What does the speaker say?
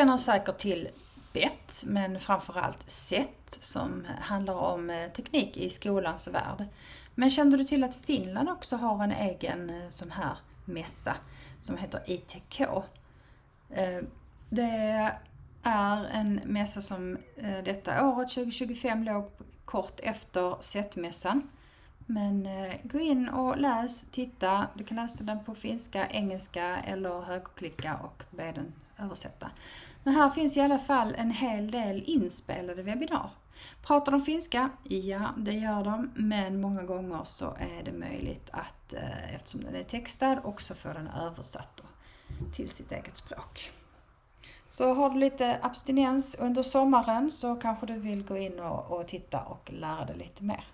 känner säkert till BETT, men framförallt SETT som handlar om teknik i skolans värld. Men kände du till att Finland också har en egen sån här mässa som heter ITK? Det är en mässa som detta året 2025 låg kort efter SETT-mässan. Men gå in och läs, titta. Du kan läsa den på finska, engelska eller högerklicka och be den översätta. Men här finns i alla fall en hel del inspelade webbinar. Pratar de finska? Ja, det gör de. Men många gånger så är det möjligt att, eftersom den är textad, också få den översatt till sitt eget språk. Så har du lite abstinens under sommaren så kanske du vill gå in och titta och lära dig lite mer.